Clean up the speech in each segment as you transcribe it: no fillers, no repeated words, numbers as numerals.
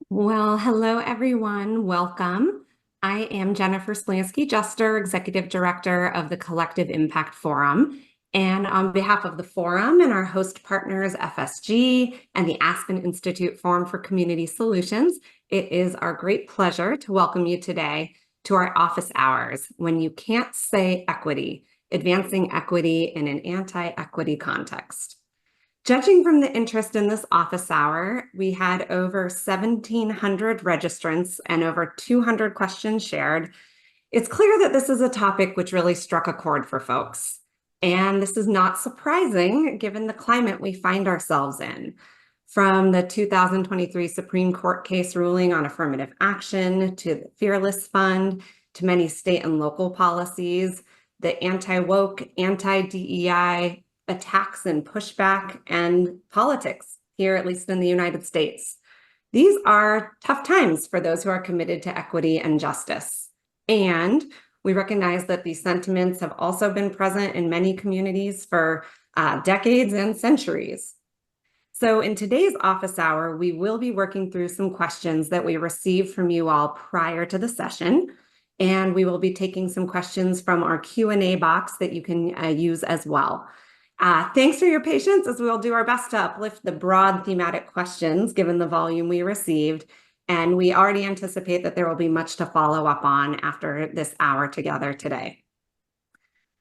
Well, hello everyone. Welcome. I am Jennifer Splansky, Juster, Executive Director of the Collective Impact Forum. And on behalf of the forum and our host partners, FSG and the Aspen Institute Forum for Community Solutions, it is our great pleasure to welcome you today to our office hours when you can't say equity, advancing equity in an anti-equity context. Judging from the interest in this office hour, we had over 1,700 registrants and over 200 questions shared. It's clear that this is a topic which really struck a chord for folks. And this is not surprising given the climate we find ourselves in. From the 2023 Supreme Court case ruling on affirmative action to the Fearless Fund to many state and local policies, the anti-woke, anti-DEI attacks and pushback and politics here, at least in the United States. These are tough times for those who are committed to equity and justice. And we recognize that these sentiments have also been present in many communities for decades and centuries. So in today's office hour, we will be working through some questions that we received from you all prior to the session. And we will be taking some questions from our Q&A box that you can use as well. Thanks for your patience as we'll do our best to uplift the broad thematic questions given the volume we received. And we already anticipate that there will be much to follow up on after this hour together today.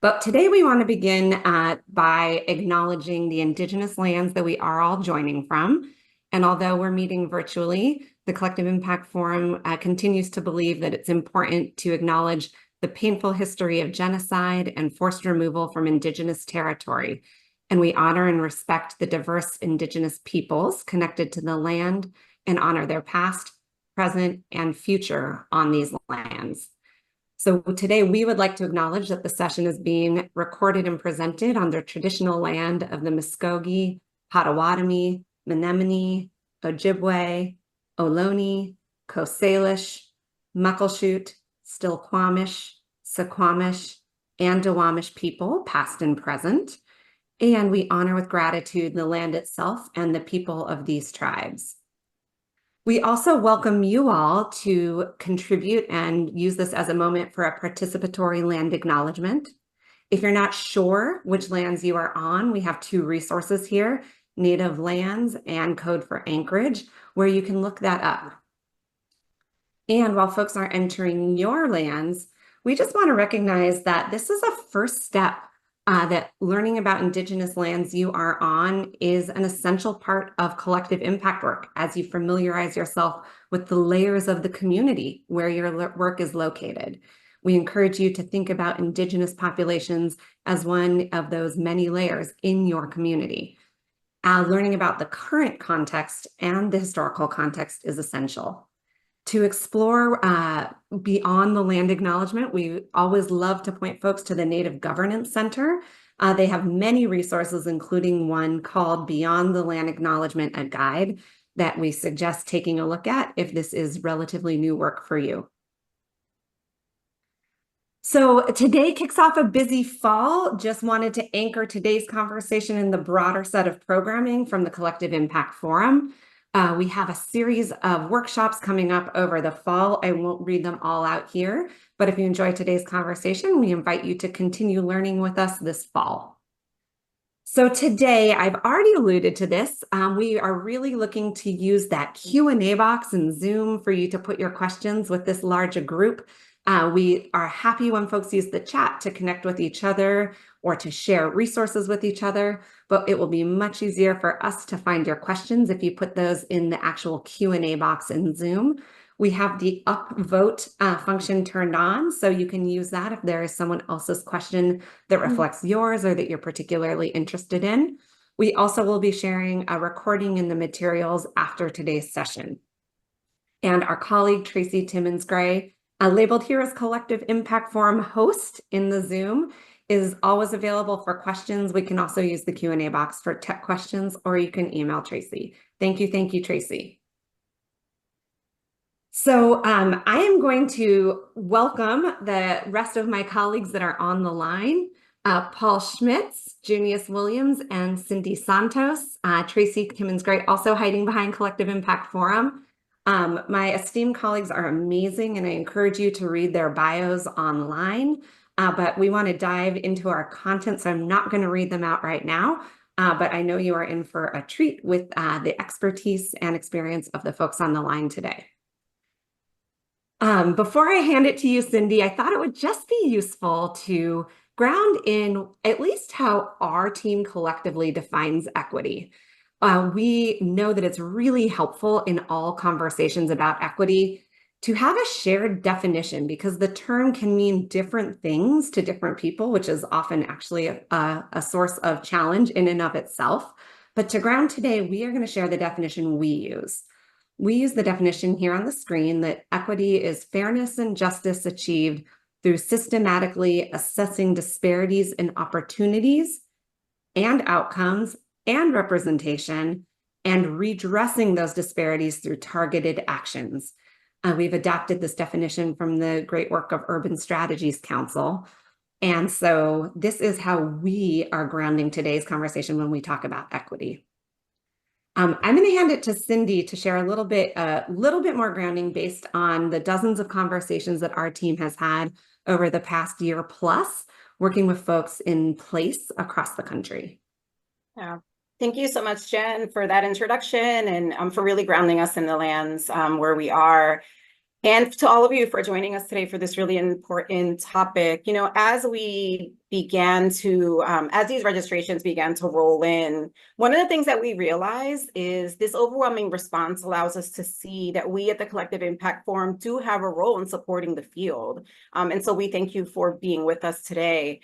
But today we want to begin by acknowledging the Indigenous lands that we are all joining from. And although we're meeting virtually, the Collective Impact Forum continues to believe that it's important to acknowledge the painful history of genocide and forced removal from Indigenous territory. And we honor and respect the diverse Indigenous peoples connected to the land and honor their past, present, and future on these lands. So today we would like to acknowledge that the session is being recorded and presented on the traditional land of the Muskogee, Potawatomi, Menominee, Ojibwe, Ohlone, Coast Salish, Muckleshoot, Still-Quamish, Suquamish, and Duwamish people, past and present. And we honor with gratitude the land itself and the people of these tribes. We also welcome you all to contribute and use this as a moment for a participatory land acknowledgement. If you're not sure which lands you are on, we have two resources here, Native Lands and Code for Anchorage, where you can look that up. And while folks are entering your lands, we just want to recognize that this is a first step, that learning about Indigenous lands you are on is an essential part of collective impact work as you familiarize yourself with the layers of the community where your work is located. We encourage you to think about Indigenous populations as one of those many layers in your community. Learning about the current context and the historical context is essential. To explore beyond the land acknowledgement, we always love to point folks to the Native Governance Center. They have many resources, including one called Beyond the Land Acknowledgement, a guide that we suggest taking a look at if this is relatively new work for you. So today kicks off a busy fall. Just wanted to anchor today's conversation in the broader set of programming from the Collective Impact Forum. We have a series of workshops coming up over the fall. I won't read them all out here, but if you enjoy today's conversation, we invite you to continue learning with us this fall. So today, I've already alluded to this. We are really looking to use that Q&A box in Zoom for you to put your questions with this larger group. We are happy when folks use the chat to connect with each other or to share resources with each other, but it will be much easier for us to find your questions if you put those in the actual Q&A box in Zoom. We have the upvote function turned on, so you can use that if there is someone else's question that reflects yours or that you're particularly interested in. We also will be sharing a recording in the materials after today's session. And our colleague, Tracy Timmons-Gray, labeled here as Collective Impact Forum host in the Zoom, is always available for questions. We can also use the Q&A box for tech questions, or you can email Tracy. Thank you, Tracy. So I am going to welcome the rest of my colleagues that are on the line, Paul Schmitz, Junious Williams, and Cindy Santos. Tracy Timmons-Gray also hiding behind Collective Impact Forum. My esteemed colleagues are amazing, and I encourage you to read their bios online. But we want to dive into our content, so I'm not going to read them out right now. But I know you are in for a treat with the expertise and experience of the folks on the line today. Before I hand it to you, Cindy, I thought it would just be useful to ground in at least how our team collectively defines equity. We know that it's really helpful in all conversations about equity to have a shared definition because the term can mean different things to different people, which is often actually a source of challenge in and of itself. But to ground today, we are going to share the definition we use. We use the definition here on the screen that equity is fairness and justice achieved through systematically assessing disparities in opportunities and outcomes and representation and redressing those disparities through targeted actions. We've adapted this definition from the great work of Urban Strategies Council. And so this is how we are grounding today's conversation when we talk about equity. I'm going to hand it to Cindy to share a little bit more grounding based on the dozens of conversations that our team has had over the past year plus, working with folks in place across the country. Yeah. Thank you so much, Jen, for that introduction and for really grounding us in the lands where we are. And to all of you for joining us today for this really important topic. You know, as we began to, as these registrations began to roll in, one of the things that we realized is this overwhelming response allows us to see that we at the Collective Impact Forum do have a role in supporting the field. And so we thank you for being with us today.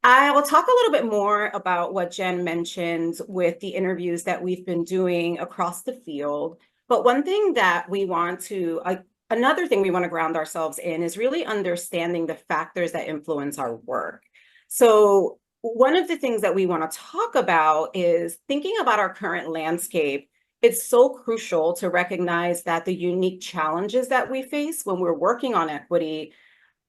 I will talk a little bit more about what Jen mentioned with the interviews that we've been doing across the field. But one thing that we want to, another thing we want to ground ourselves in is really understanding the factors that influence our work. So one of the things that we want to talk about is thinking about our current landscape. It's so crucial to recognize that the unique challenges that we face when we're working on equity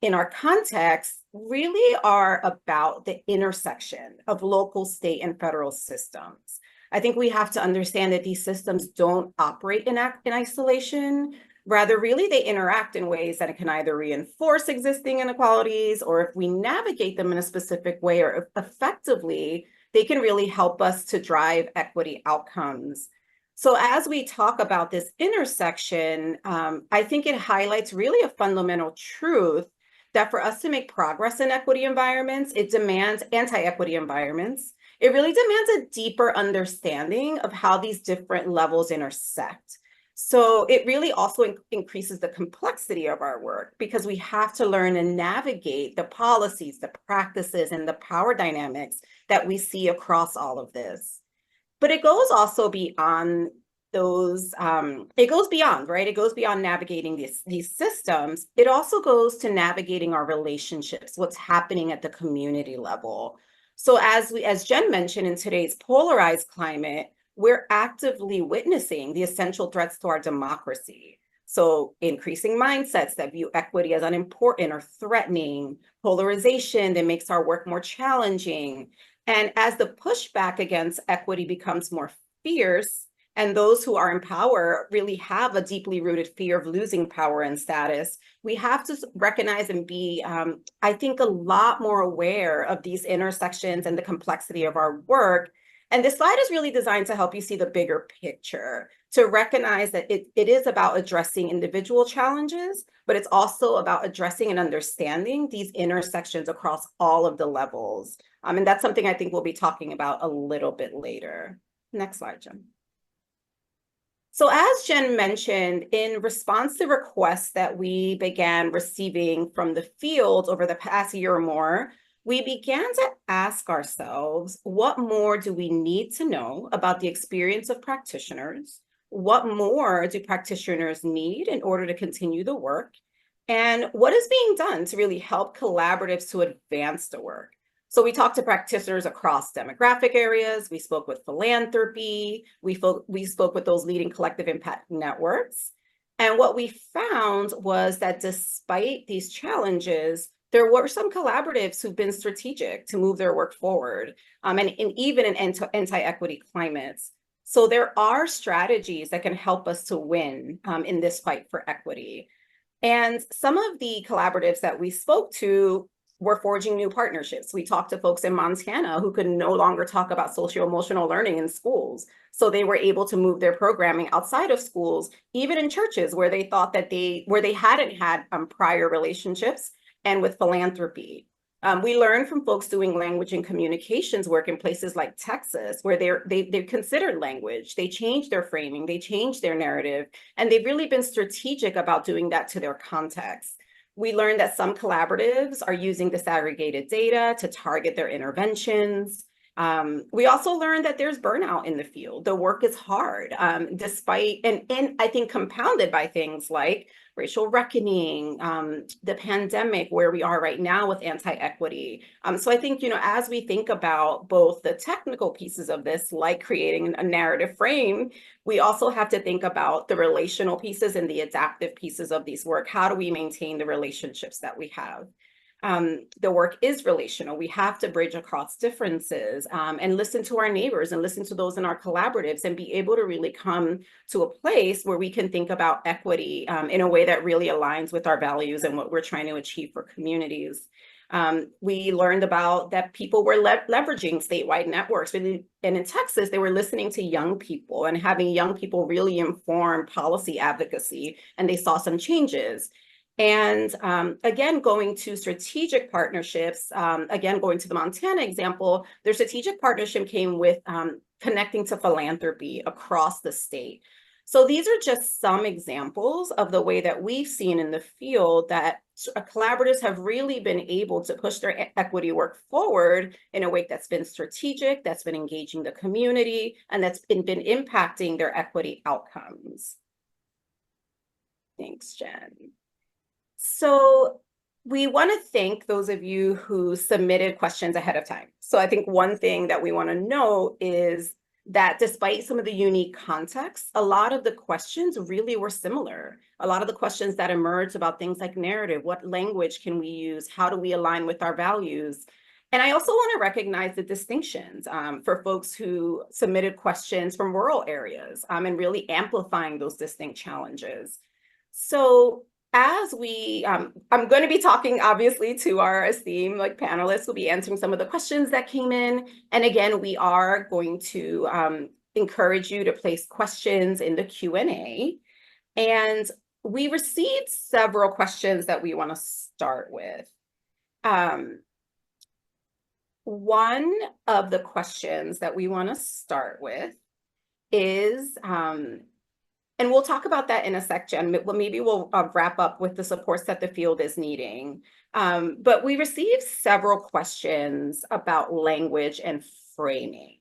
in our context really are about the intersection of local, state, and federal systems. I think we have to understand that these systems don't operate in isolation. Rather, really, they interact in ways that can either reinforce existing inequalities, or if we navigate them in a specific way or effectively, they can really help us to drive equity outcomes. So as we talk about this intersection, I think it highlights really a fundamental truth that for us to make progress in equity environments, it demands anti-equity environments. It really demands a deeper understanding of how these different levels intersect. So it really also increases the complexity of our work because we have to learn and navigate the policies, the practices, and the power dynamics that we see across all of this. But it goes also beyond those, it goes beyond, right? It goes beyond navigating these systems. It also goes to navigating our relationships, what's happening at the community level. So as Jen mentioned, in today's polarized climate, we're actively witnessing the essential threats to our democracy. So increasing mindsets that view equity as unimportant or threatening, polarization that makes our work more challenging. And as the pushback against equity becomes more fierce, and those who are in power really have a deeply rooted fear of losing power and status, we have to recognize and be, I think, a lot more aware of these intersections and the complexity of our work. And this slide is really designed to help you see the bigger picture, to recognize that it is about addressing individual challenges, but it's also about addressing and understanding these intersections across all of the levels. And that's something I think we'll be talking about a little bit later. Next slide, Jen. So as Jen mentioned, in response to requests that we began receiving from the field over the past year or more, we began to ask ourselves, what more do we need to know about the experience of practitioners? What more do practitioners need in order to continue the work? And what is being done to really help collaboratives to advance the work? So we talked to practitioners across demographic areas. We spoke with philanthropy. We spoke with those leading collective impact networks. And what we found was that despite these challenges, there were some collaboratives who've been strategic to move their work forward. And even in anti-equity climates, So there are strategies that can help us to win in this fight for equity. And some of the collaboratives that we spoke to were forging new partnerships. We talked to folks in Montana who could no longer talk about socio-emotional learning in schools. So they were able to move their programming outside of schools, even in churches where they thought that where they hadn't had prior relationships, and with philanthropy. We learned from folks doing language and communications work in places like Texas, where they considered language, they changed their framing, they changed their narrative, and they've really been strategic about doing that to their context. We learned that some collaboratives are using disaggregated data to target their interventions. We also learned that there's burnout in the field. The work is hard, despite, and I think compounded by things like racial reckoning, the pandemic, where we are right now with anti-equity. So I think, as we think about both the technical pieces of this, like creating a narrative frame, we also have to think about the relational pieces and the adaptive pieces of these work. How do we maintain the relationships that we have? The work is relational. We have to bridge across differences and listen to our neighbors and listen to those in our collaboratives and be able to really come to a place where we can think about equity in a way that really aligns with our values and what we're trying to achieve for communities. We learned about that people were leveraging statewide networks. And in Texas, they were listening to young people and having young people really inform policy advocacy, and they saw some changes. And again, going to strategic partnerships, again, going to the Montana example, their strategic partnership came with connecting to philanthropy across the state. So these are just some examples of the way that we've seen in the field that collaboratives have really been able to push their equity work forward in a way that's been strategic, that's been engaging the community, and that's been impacting their equity outcomes. Thanks, Jen. So we want to thank those of you who submitted questions ahead of time. So I think one thing that we want to know is that despite some of the unique contexts, a lot of the questions really were similar. A lot of the questions that emerged about things like narrative, what language can we use? How do we align with our values? And I also want to recognize the distinctions for folks who submitted questions from rural areas and really amplifying those distinct challenges. So as I'm going to be talking obviously to our esteemed panelists who'll be answering some of the questions that came in. And again, we are going to encourage you to place questions in the Q&A. And we received several questions that we want to start with. One of the questions that we want to start with is, and we'll talk about that in a sec, Jen. Maybe we'll wrap up with the supports that the field is needing. But we received several questions about language and framing.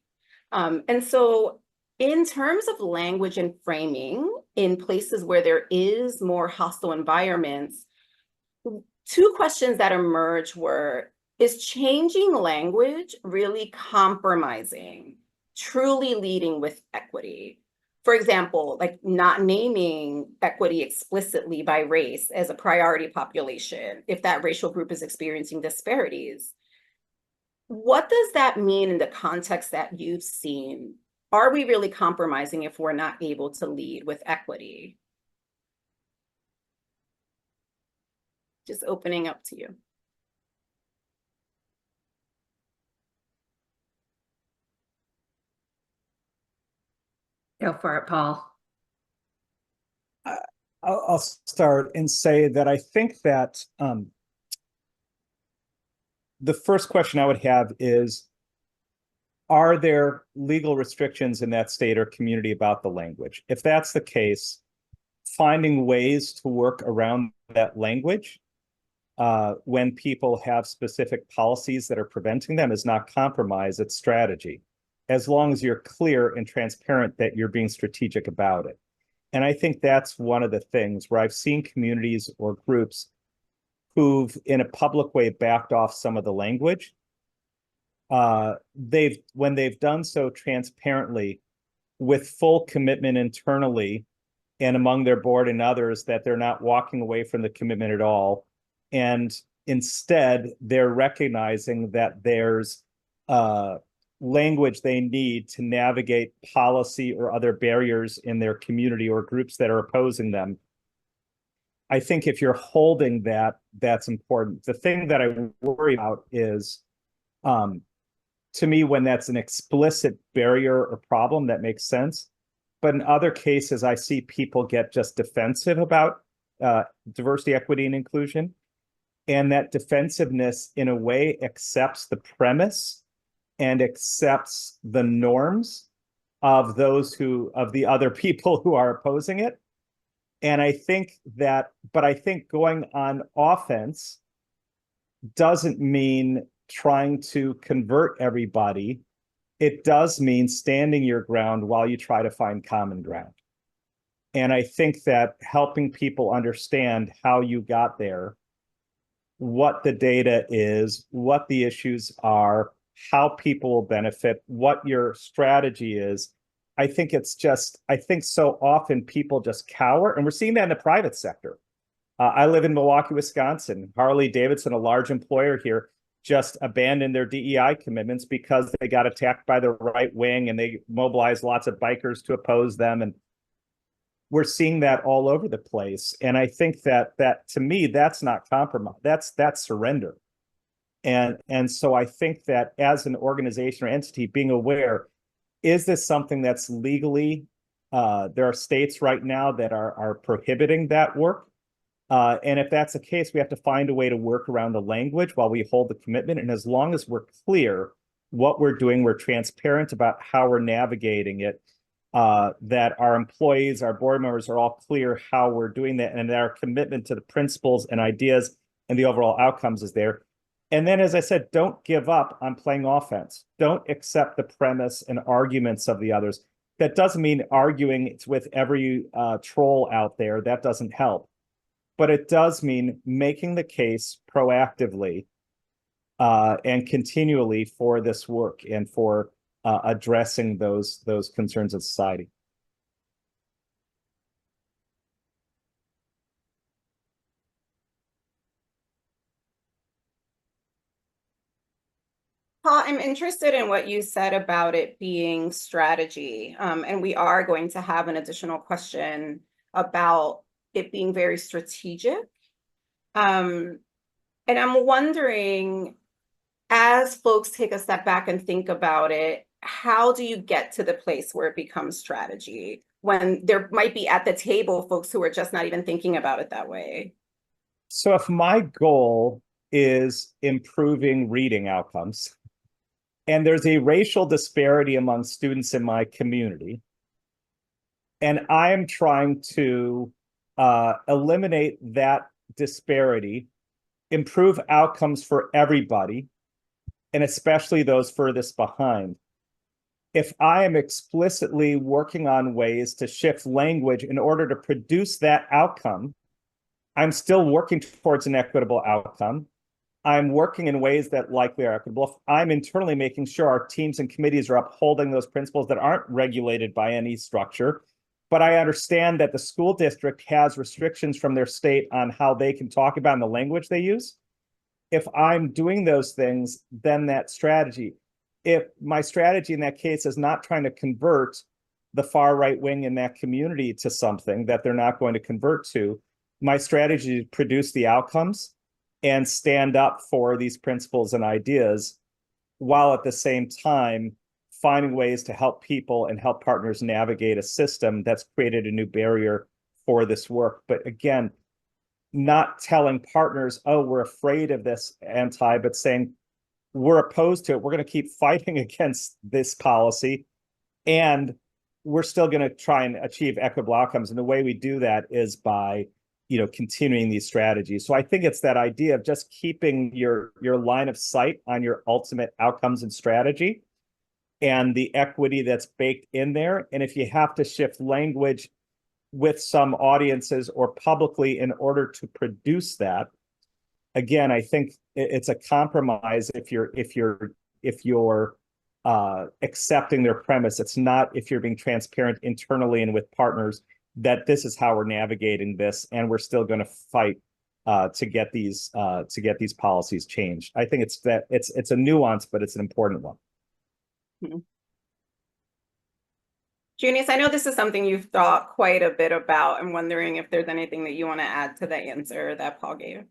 And so in terms of language and framing, in places where there is more hostile environments, two questions that emerged were, is changing language really compromising, truly leading with equity? For example, not naming equity explicitly by race as a priority population, if that racial group is experiencing disparities. What does that mean in the context that you've seen? Are we really compromising if we're not able to lead with equity? Just opening up to you. Go for it, Paul. I'll start and say that I think that the first question I would have is, are there legal restrictions in that state or community about the language? If that's the case, finding ways to work around that language when people have specific policies that are preventing them is not compromise, it's strategy, as long as you're clear and transparent that you're being strategic about it. And I think that's one of the things where I've seen communities or groups who've in a public way backed off some of the language. When they've done so transparently with full commitment internally and among their board and others, that they're not walking away from the commitment at all. And instead, they're recognizing that there's language they need to navigate policy or other barriers in their community or groups that are opposing them. I think if you're holding that, that's important. The thing that I worry about is, to me, when that's an explicit barrier or problem, that makes sense. But in other cases, I see people get just defensive about diversity, equity, and inclusion. And that defensiveness, in a way, accepts the premise and accepts the norms of the other people who are opposing it. And I think going on offense doesn't mean trying to convert everybody. It does mean standing your ground while you try to find common ground. And I think that helping people understand how you got there, what the data is, what the issues are, how people will benefit, what your strategy is. I think so often people just cower, and we're seeing that in the private sector. I live in Milwaukee, Wisconsin. Harley Davidson, a large employer here, just abandoned their DEI commitments because they got attacked by the right wing and they mobilized lots of bikers to oppose them. And we're seeing that all over the place. And I think that to me, that's not compromise. That's surrender. And so I think that as an organization or entity, being aware, is this something that's legally, there are states right now that are prohibiting that work. And if that's the case, we have to find a way to work around the language while we hold the commitment. And as long as we're clear what we're doing, we're transparent about how we're navigating it, that our employees, our board members are all clear how we're doing that, and that our commitment to the principles and ideas and the overall outcomes is there. And then, as I said, don't give up on playing offense. Don't accept the premise and arguments of the others. That doesn't mean arguing with every troll out there. That doesn't help. But it does mean making the case proactively and continually for this work and for addressing those concerns of society. Paul, I'm interested in what you said about it being strategy. And we are going to have an additional question about it being very strategic. And I'm wondering, as folks take a step back and think about it, how do you get to the place where it becomes strategy when there might be at the table folks who are just not even thinking about it that way? So if my goal is improving reading outcomes, and there's a racial disparity among students in my community, and I am trying to eliminate that disparity, improve outcomes for everybody, and especially those furthest behind. If I am explicitly working on ways to shift language in order to produce that outcome, I'm still working towards an equitable outcome. I'm working in ways that likely are equitable. I'm internally making sure our teams and committees are upholding those principles that aren't regulated by any structure. But I understand that the school district has restrictions from their state on how they can talk about and the language they use. If I'm doing those things, then that strategy, if my strategy in that case is not trying to convert the far right wing in that community to something that they're not going to convert to, my strategy is to produce the outcomes and stand up for these principles and ideas, while at the same time finding ways to help people and help partners navigate a system that's created a new barrier for this work. But again, not telling partners, oh, we're afraid of this but saying we're opposed to it. We're going to keep fighting against this policy, and we're still going to try and achieve equitable outcomes. And the way we do that is by continuing these strategies. So I think it's that idea of just keeping your line of sight on your ultimate outcomes and strategy and the equity that's baked in there. And if you have to shift language with some audiences or publicly in order to produce that, again, I think it's a compromise if you're accepting their premise. It's not if you're being transparent internally and with partners that this is how we're navigating this, and we're still going to fight to get these policies changed. I think it's a nuance, but it's an important one. Mhm. Junious, I know this is something you've thought quite a bit about. I'm wondering if there's anything that you want to add to the answer that Paul gave.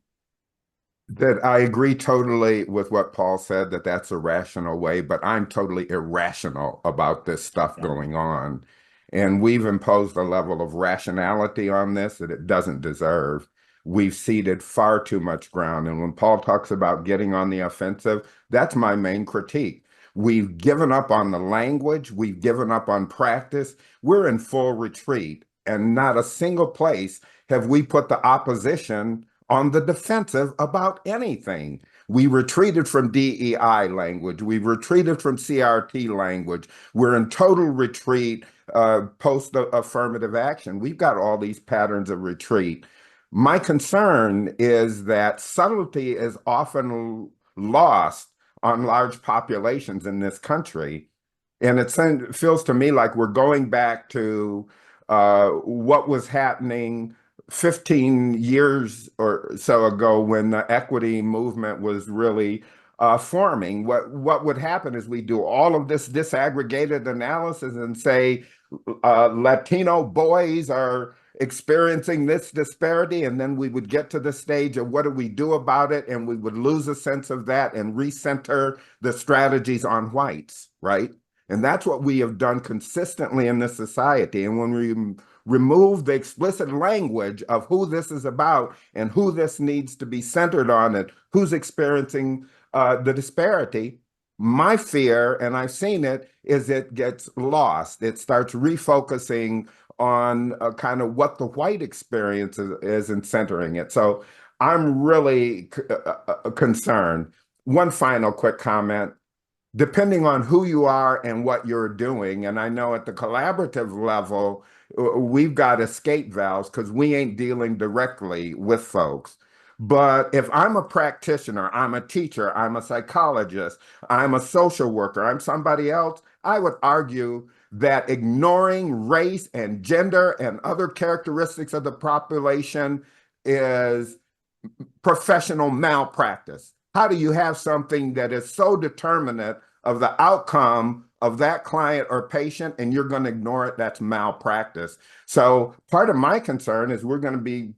That I agree totally with what Paul said, that that's a rational way, but I'm totally irrational about this stuff going on. And we've imposed a level of rationality on this that it doesn't deserve. We've ceded far too much ground. And when Paul talks about getting on the offensive, that's my main critique. We've given up on the language. We've given up on practice. We're in full retreat. And not a single place have we put the opposition on the defensive about anything. We retreated from DEI language. We retreated from CRT language. We're in total retreat post-affirmative action. We've got all these patterns of retreat. My concern is that subtlety is often lost on large populations in this country. And it feels to me like we're going back to what was happening 15 years or so ago when the equity movement was really forming. What would happen is we do all of this disaggregated analysis and say Latino boys are experiencing this disparity, and then we would get to the stage of what do we do about it, and we would lose a sense of that and recenter the strategies on whites, right? And that's what we have done consistently in this society. And when we remove the explicit language of who this is about and who this needs to be centered on and who's experiencing the disparity, my fear, and I've seen it, is it gets lost. It starts refocusing on kind of what the white experience is and centering it. So I'm really concerned. One final quick comment. Depending on who you are and what you're doing, and I know at the collaborative level, we've got escape valves because we ain't dealing directly with folks. But if I'm a practitioner, I'm a teacher, I'm a psychologist, I'm a social worker, I'm somebody else, I would argue that ignoring race and gender and other characteristics of the population is professional malpractice. How do you have something that is so determinate of the outcome of that client or patient and you're going to ignore it? That's malpractice. So part of my concern is we're going to be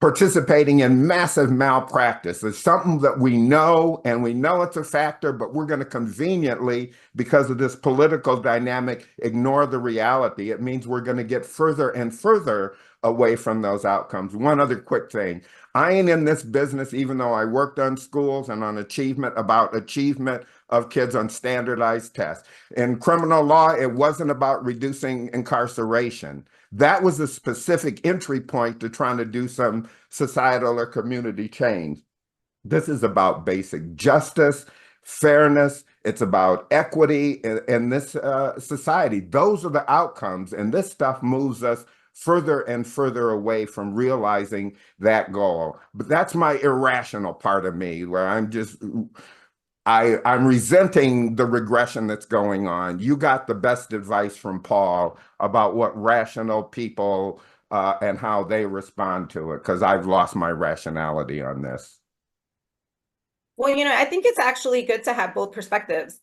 participating in massive malpractice. It's something that we know, and we know it's a factor, but we're going to conveniently, because of this political dynamic, ignore the reality. It means we're going to get further and further away from those outcomes. One other quick thing. I ain't in this business, even though I worked on schools and on achievement, about achievement of kids on standardized tests. In criminal law, it wasn't about reducing incarceration. That was a specific entry point to trying to do some societal or community change. This is about basic justice, fairness. It's about equity in this society. Those are the outcomes, and this stuff moves us further and further away from realizing that goal. But that's my irrational part of me, where I'm resenting the regression that's going on. You got the best advice from Paul about what rational people and how they respond to it, because I've lost my rationality on this. Well, I think it's actually good to have both perspectives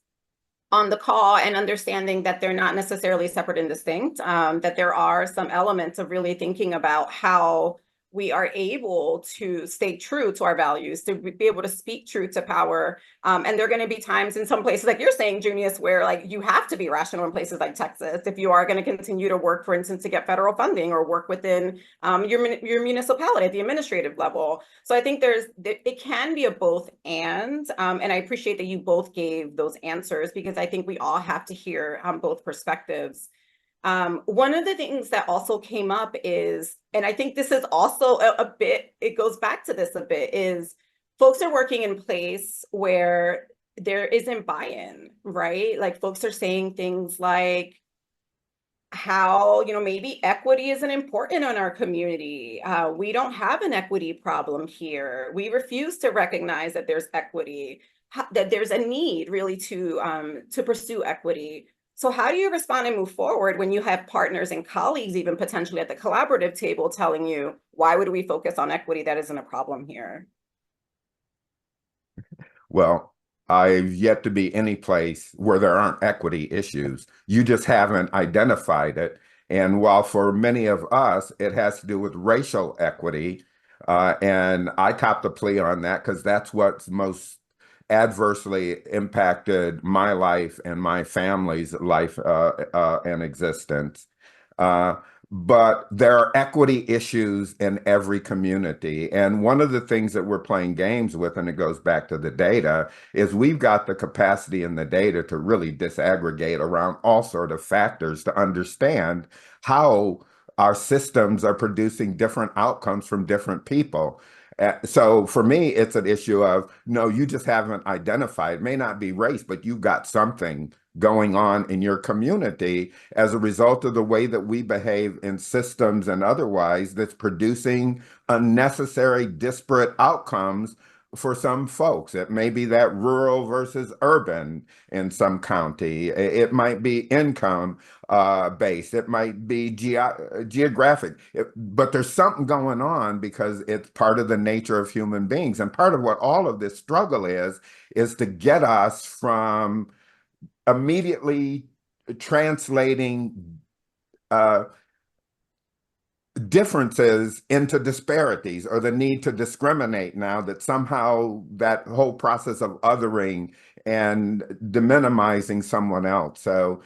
on the call and understanding that they're not necessarily separate and distinct, that there are some elements of really thinking about how we are able to stay true to our values, to be able to speak truth to power. And there are going to be times in some places, like you're saying, Junious, where like you have to be rational in places like Texas if you are going to continue to work, for instance, to get federal funding or work within your municipality at the administrative level. So I think it can be a both and I appreciate that you both gave those answers, because I think we all have to hear both perspectives. One of the things that also came up is, and I think this is also a bit, it goes back to this a bit, is folks are working in place where there isn't buy-in, right? Like folks are saying things like how, maybe equity isn't important in our community. We don't have an equity problem here. We refuse to recognize that there's equity, that there's a need really to pursue equity. So how do you respond and move forward when you have partners and colleagues, even potentially at the collaborative table, telling you, why would we focus on equity? That isn't a problem here. Well, I've yet to be any place where there aren't equity issues. You just haven't identified it. And while for many of us, it has to do with racial equity, and I copped a plea on that because that's what's most adversely impacted my life and my family's life and existence. Uh, but there are equity issues in every community. And one of the things that we're playing games with, and it goes back to the data, is we've got the capacity in the data to really disaggregate around all sort of factors to understand how our systems are producing different outcomes from different people. So for me, it's an issue of, no, you just haven't identified. It may not be race, but you've got something going on in your community as a result of the way that we behave in systems and otherwise that's producing unnecessary disparate outcomes for some folks. It may be that rural versus urban in some county. It might be income based. It might be geographic. But there's something going on because it's part of the nature of human beings. And part of what all of this struggle is to get us from immediately translating differences into disparities or the need to discriminate now that somehow that whole process of othering and deminimizing someone else. So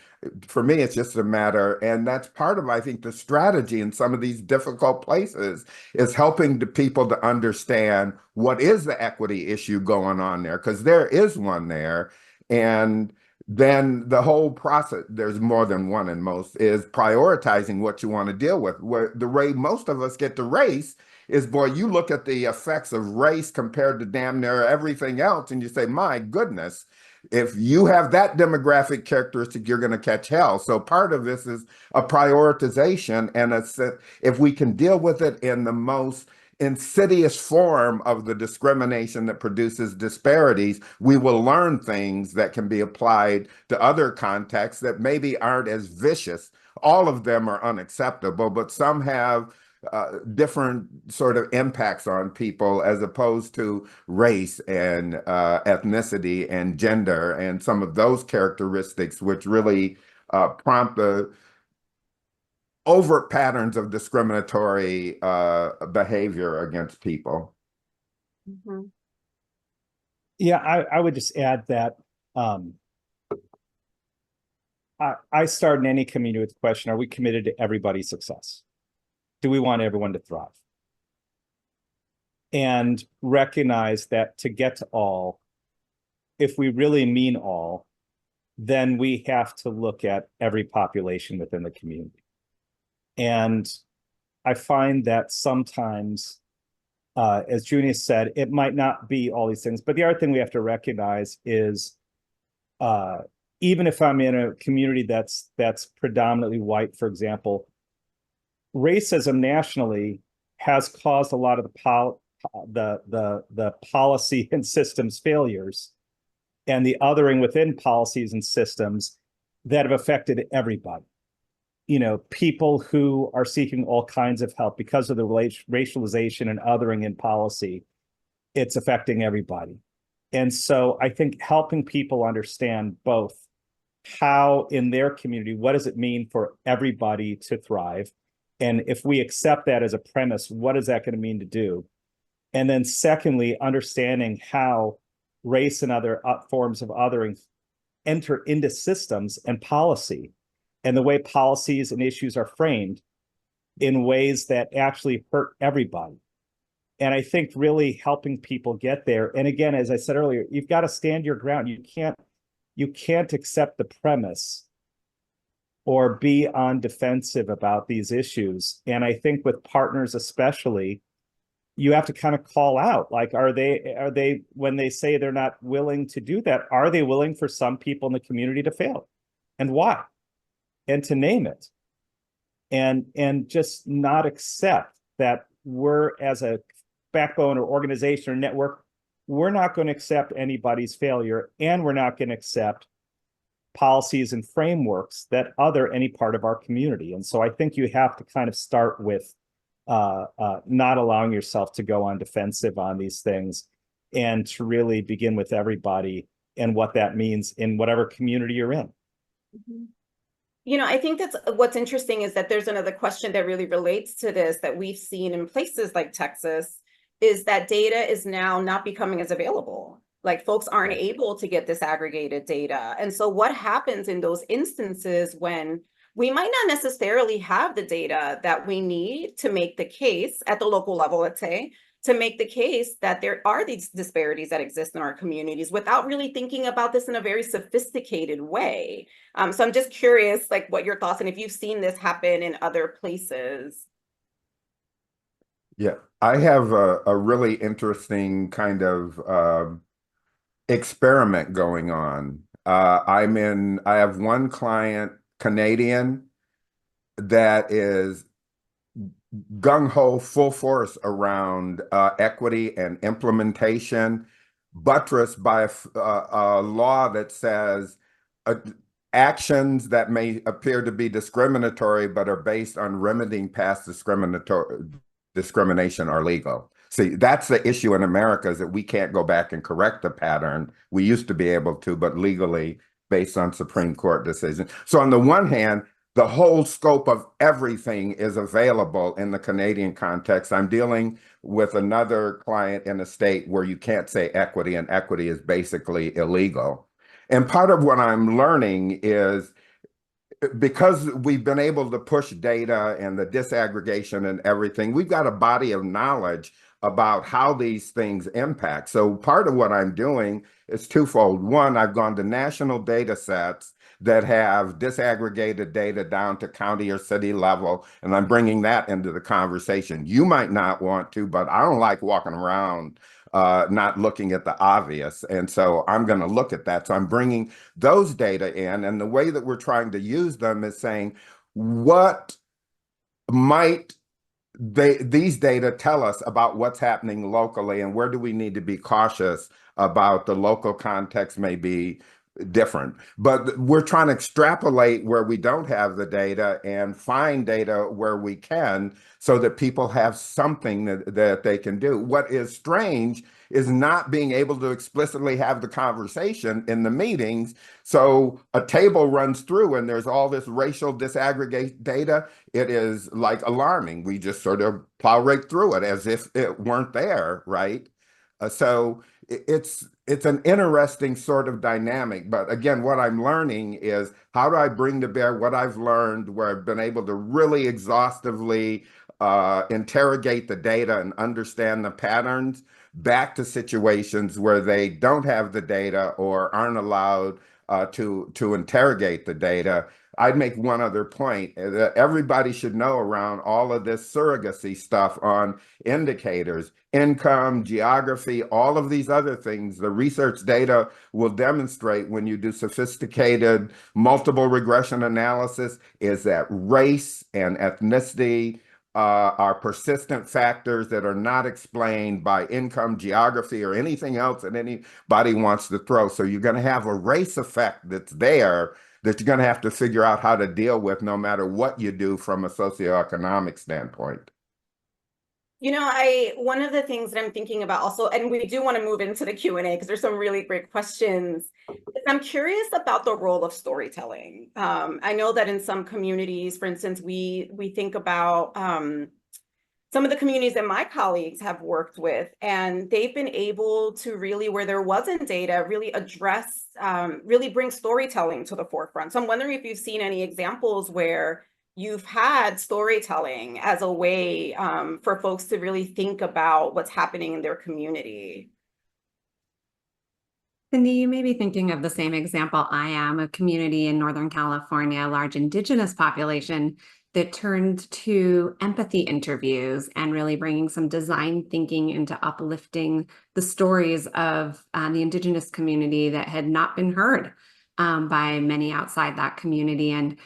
for me, it's just a matter, and that's part of, I think, the strategy in some of these difficult places is helping the people to understand what is the equity issue going on there, because there is one there. And then the whole process, there's more than one in most, is prioritizing what you want to deal with. Where the way most of us get to race is, boy, you look at the effects of race compared to damn near everything else, and you say, my goodness, if you have that demographic characteristic, you're going to catch hell. So part of this is a prioritization, and if we can deal with it in the most insidious form of the discrimination that produces disparities, we will learn things that can be applied to other contexts that maybe aren't as vicious. All of them are unacceptable, but some have different sort of impacts on people as opposed to race and ethnicity and gender and some of those characteristics which really prompt the overt patterns of discriminatory behavior against people. Mm-hmm. Yeah, I would just add that I start in any community with the question, are we committed to everybody's success? Do we want everyone to thrive? And recognize that to get to all, if we really mean all, then we have to look at every population within the community. And I find that sometimes, as Junious said, it might not be all these things, but the other thing we have to recognize is even if I'm in a community that's predominantly white, for example, racism nationally has caused a lot of the policy and systems failures and the othering within policies and systems that have affected everybody. You know, people who are seeking all kinds of help because of the racialization and othering in policy, it's affecting everybody. And so I think helping people understand both how in their community, what does it mean for everybody to thrive? And if we accept that as a premise, what is that going to mean to do? And then secondly, understanding how race and other forms of othering enter into systems and policy, and the way policies and issues are framed in ways that actually hurt everybody. And I think really helping people get there. And again, as I said earlier, you've got to stand your ground. You can't accept the premise or be on defensive about these issues. And I think with partners especially, you have to kind of call out, like, are they, when they say they're not willing to do that, are they willing for some people in the community to fail? And why? And to name it. And just not accept that we're, as a backbone or organization or network, we're not going to accept anybody's failure, and we're not going to accept policies and frameworks that other any part of our community. And so I think you have to kind of start with not allowing yourself to go on defensive on these things, and to really begin with everybody and what that means in whatever community you're in. You know, I think that's what's interesting is that there's another question that really relates to this that we've seen in places like Texas, is that data is now not becoming as available. Like folks aren't able to get disaggregated data. And so what happens in those instances when we might not necessarily have the data that we need to make the case at the local level, let's say, to make the case that there are these disparities that exist in our communities without really thinking about this in a very sophisticated way. So I'm just curious, like, what your thoughts and if you've seen this happen in other places. Yeah, I have a really interesting kind of experiment going on. I have one client, Canadian, that is gung-ho, full force around equity and implementation, buttressed by a law that says actions that may appear to be discriminatory but are based on remedying past discrimination are legal. See, that's the issue in America, is that we can't go back and correct the pattern. We used to be able to, but legally, based on Supreme Court decisions. So on the one hand, the whole scope of everything is available in the Canadian context. I'm dealing with another client in a state where you can't say equity, and equity is basically illegal. And part of what I'm learning is, because we've been able to push data and the disaggregation and everything, we've got a body of knowledge about how these things impact. So part of what I'm doing is twofold. One, I've gone to national data sets that have disaggregated data down to county or city level, and I'm bringing that into the conversation. You might not want to, but I don't like walking around not looking at the obvious. And so I'm going to look at that. So I'm bringing those data in, and the way that we're trying to use them is saying, what might these data tell us about what's happening locally, and where do we need to be cautious about the local context may be different. But we're trying to extrapolate where we don't have the data and find data where we can, so that people have something that they can do. What is strange is not being able to explicitly have the conversation in the meetings. So a table runs through and there's all this racial disaggregate data. It is like alarming. We just sort of plow right through it as if it weren't there, right? So it's an interesting sort of dynamic. But again, what I'm learning is, how do I bring to bear what I've learned, where I've been able to really exhaustively interrogate the data and understand the patterns, back to situations where they don't have the data or aren't allowed to interrogate the data. I'd make one other point that everybody should know around all of this surrogacy stuff on indicators, income, geography, all of these other things. The research data will demonstrate, when you do sophisticated multiple regression analysis, is that race and ethnicity are persistent factors that are not explained by income, geography, or anything else that anybody wants to throw. So you're going to have a race effect that's there, that you're going to have to figure out how to deal with, no matter what you do from a socioeconomic standpoint. You know, one of the things that I'm thinking about also, and we do want to move into the Q&A because there's some really great questions, is I'm curious about the role of storytelling. I know that in some communities, for instance, we think about some of the communities that my colleagues have worked with, and they've been able to really, where there wasn't data, really address, really bring storytelling to the forefront. So I'm wondering if you've seen any examples where you've had storytelling as a way for folks to really think about what's happening in their community. Cindy, you may be thinking of the same example I am, a community in Northern California, a large Indigenous population that turned to empathy interviews and really bringing some design thinking into uplifting the stories of the Indigenous community that had not been heard by many outside that community. And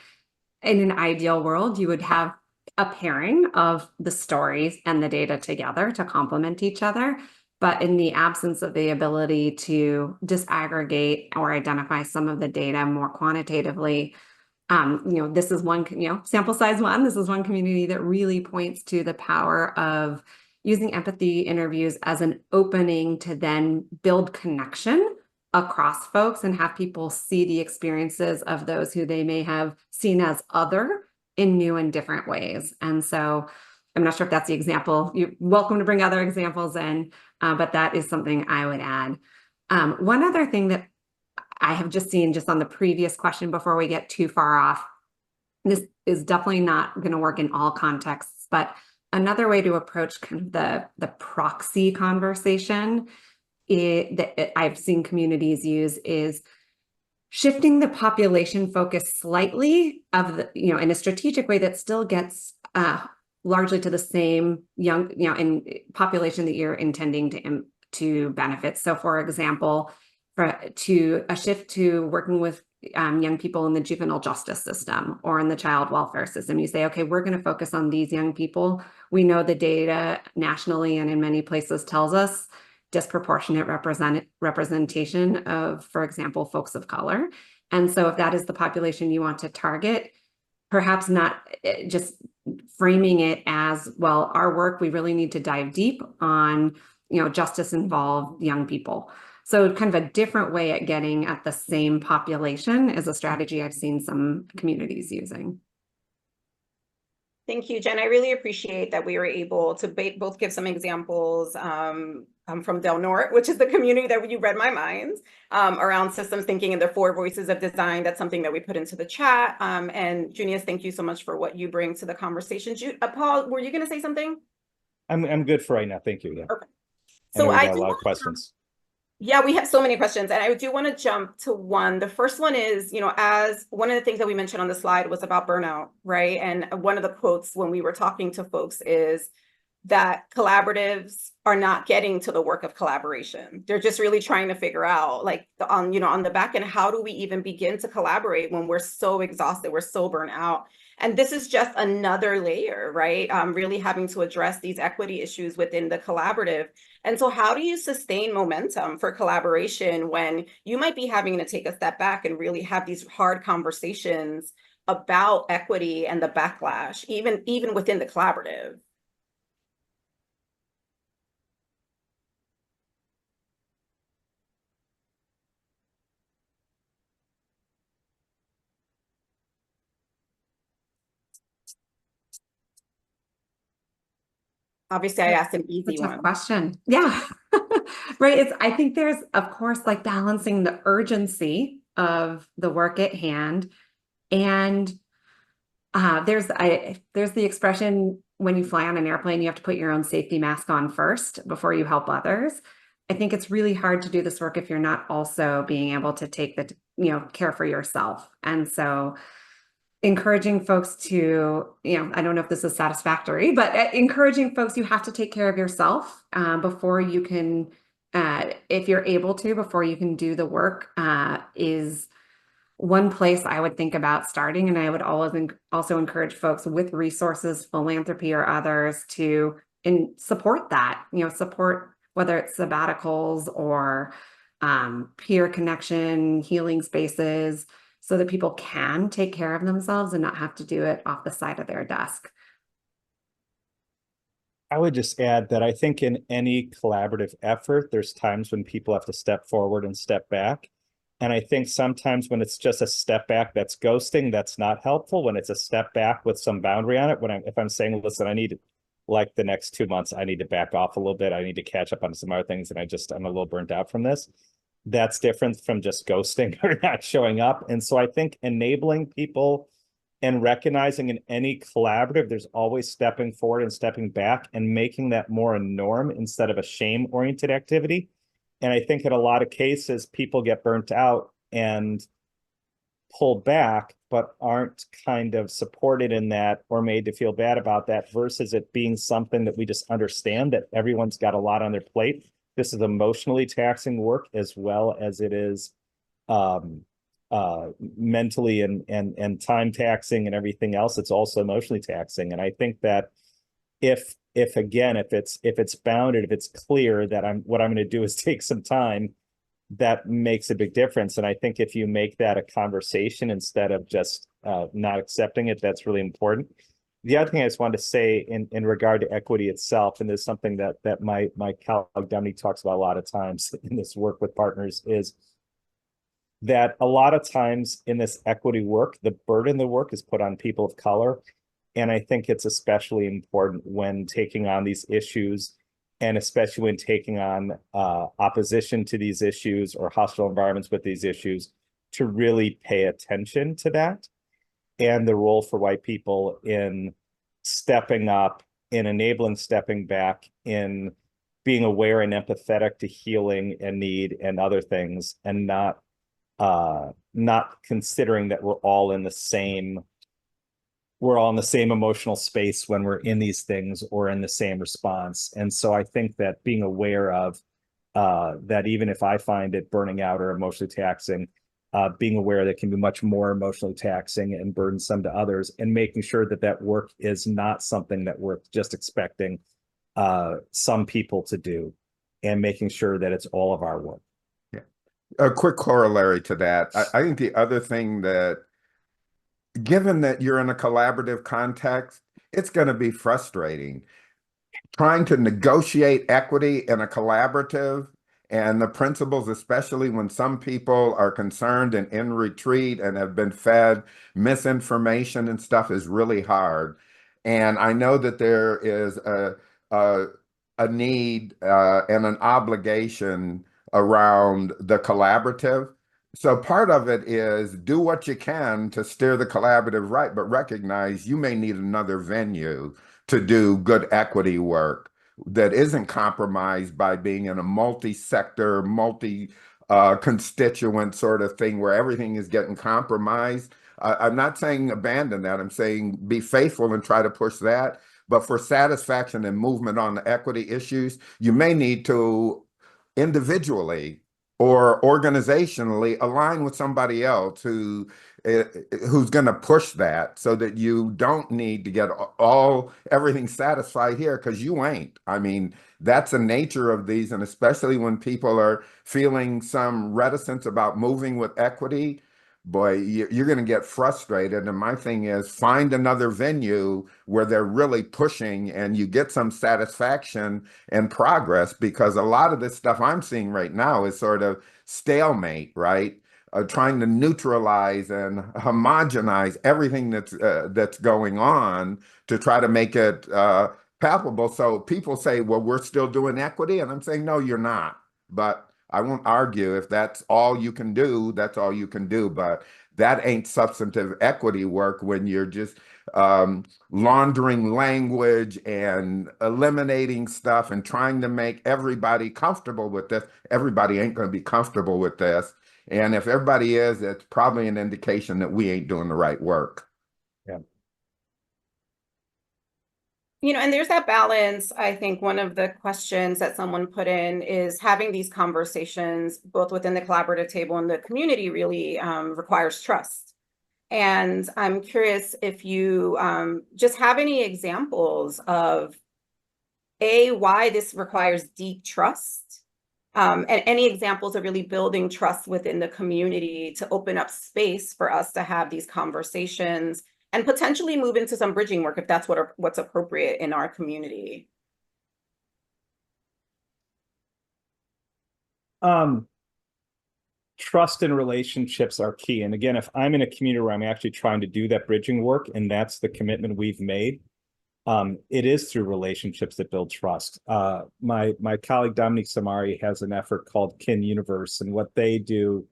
in an ideal world, you would have a pairing of the stories and the data together to complement each other. But in the absence of the ability to disaggregate or identify some of the data more quantitatively, this is one, sample size one, this is one community that really points to the power of using empathy interviews as an opening to then build connection across folks and have people see the experiences of those who they may have seen as other in new and different ways. And so I'm not sure if that's the example. You're welcome to bring other examples in, but that is something I would add. One other thing that I have just seen just on the previous question before we get too far off, this is definitely not going to work in all contexts, but another way to approach kind of the proxy conversation that I've seen communities use is shifting the population focus slightly of the, in a strategic way that still gets largely to the same young, in population that you're intending to benefit. So for example, to a shift to working with young people in the juvenile justice system or in the child welfare system, you say, okay, we're going to focus on these young people. We know the data nationally and in many places tells us disproportionate representation of, for example, folks of color. And so if that is the population you want to target, perhaps not just framing it as, well, our work, we really need to dive deep on, justice involved young people. So kind of a different way at getting at the same population is a strategy I've seen some communities using. Thank you, Jen. I really appreciate that we were able to both give some examples from Del Norte, which is the community that you read my mind, around systems thinking and the 4 voices of design. That's something that we put into the chat. And Junious, thank you so much for what you bring to the conversation. Paul, were you going to say something? I'm good for right now. Thank you. Yeah. Okay. So I got a lot of questions. Yeah, we have so many questions, and I do want to jump to one. The first one is, as one of the things that we mentioned on the slide was about burnout, right? And one of the quotes when we were talking to folks is that collaboratives are not getting to the work of collaboration. They're just really trying to figure out, like, on the back end, how do we even begin to collaborate when we're so exhausted, we're so burnt out? And this is just another layer, right? Really having to address these equity issues within the collaborative. And so how do you sustain momentum for collaboration when you might be having to take a step back and really have these hard conversations about equity and the backlash, even within the collaborative? Obviously, I asked an easy That's a tough one. question. Yeah. Right. I think there's, of course, like balancing the urgency of the work at hand. And there's the expression, when you fly on an airplane, you have to put your own safety mask on first before you help others. I think it's really hard to do this work if you're not also being able to take care for yourself. And so encouraging folks to, I don't know if this is satisfactory, but encouraging folks, you have to take care of yourself before you can, if you're able to, before you can do the work, is one place I would think about starting. And I would always also encourage folks with resources, philanthropy or others to support that, support whether it's sabbaticals or peer connection, healing spaces, so that people can take care of themselves and not have to do it off the side of their desk. I would just add that I think in any collaborative effort, there's times when people have to step forward and step back. And I think sometimes when it's just a step back, that's ghosting, that's not helpful. When it's a step back with some boundary on it, if I'm saying, listen, I need, like the next 2 months, I need to back off a little bit. I need to catch up on some other things. And I'm a little burnt out from this. That's different from just ghosting or not showing up. And so I think enabling people and recognizing in any collaborative, there's always stepping forward and stepping back and making that more a norm instead of a shame-oriented activity. And I think in a lot of cases, people get burnt out and pull back, but aren't kind of supported in that or made to feel bad about that, versus it being something that we just understand that everyone's got a lot on their plate. This is emotionally taxing work as well as it is mentally and time taxing and everything else. It's also emotionally taxing. And I think that if it's bounded, if it's clear that what I'm going to do is take some time, that makes a big difference. And I think if you make that a conversation instead of just not accepting it, that's really important. The other thing I just wanted to say in regard to equity itself, and there's something that my colleague Dominique talks about a lot of times in this work with partners, is that a lot of times in this equity work, the burden of the work is put on people of color. And I think it's especially important when taking on these issues, and especially when taking on opposition to these issues or hostile environments with these issues, to really pay attention to that and the role for white people in stepping up, in enabling stepping back, in being aware and empathetic to healing and need and other things, and not considering that we're all in the same emotional space when we're in these things or in the same response. And so I think that being aware of that, even if I find it burning out or emotionally taxing, being aware that it can be much more emotionally taxing and burdensome to others, and making sure that that work is not something that we're just expecting some people to do, and making sure that it's all of our work. Yeah. A quick corollary to that, I think the other thing that, given that you're in a collaborative context, it's going to be frustrating trying to negotiate equity in a collaborative, and the principles, especially when some people are concerned and in retreat and have been fed misinformation and stuff, is really hard. And I know that there is a need and an obligation around the collaborative. So part of it is do what you can to steer the collaborative right, but recognize you may need another venue to do good equity work that isn't compromised by being in a multi-sector, multi-constituent sort of thing where everything is getting compromised. I'm not saying abandon that. I'm saying be faithful and try to push that. But for satisfaction and movement on the equity issues, you may need to individually or organizationally align with somebody else who's going to push that, so that you don't need to get everything satisfied here, because you ain't. I mean, that's the nature of these, and especially when people are feeling some reticence about moving with equity, boy, you're going to get frustrated. And my thing is, find another venue where they're really pushing and you get some satisfaction and progress, because a lot of this stuff I'm seeing right now is sort of stalemate, right? Trying to neutralize and homogenize everything that's going on to try to make it palpable. So people say, well, we're still doing equity. And I'm saying, no, you're not. But I won't argue. If that's all you can do, that's all you can do. But that ain't substantive equity work when you're just laundering language and eliminating stuff and trying to make everybody comfortable with this. Everybody ain't going to be comfortable with this. And if everybody is, it's probably an indication that we ain't doing the right work. Yeah. And there's that balance. I think one of the questions that someone put in is having these conversations, both within the collaborative table and the community, really requires trust. And I'm curious if you just have any examples of why this requires deep trust, and any examples of really building trust within the community to open up space for us to have these conversations and potentially move into some bridging work if that's what's appropriate in our community. Trust and relationships are key. And again, if I'm in a community where I'm actually trying to do that bridging work, and that's the commitment we've made, it is through relationships that build trust. My colleague Dominique Samari has an effort called Kin Universe, and what they do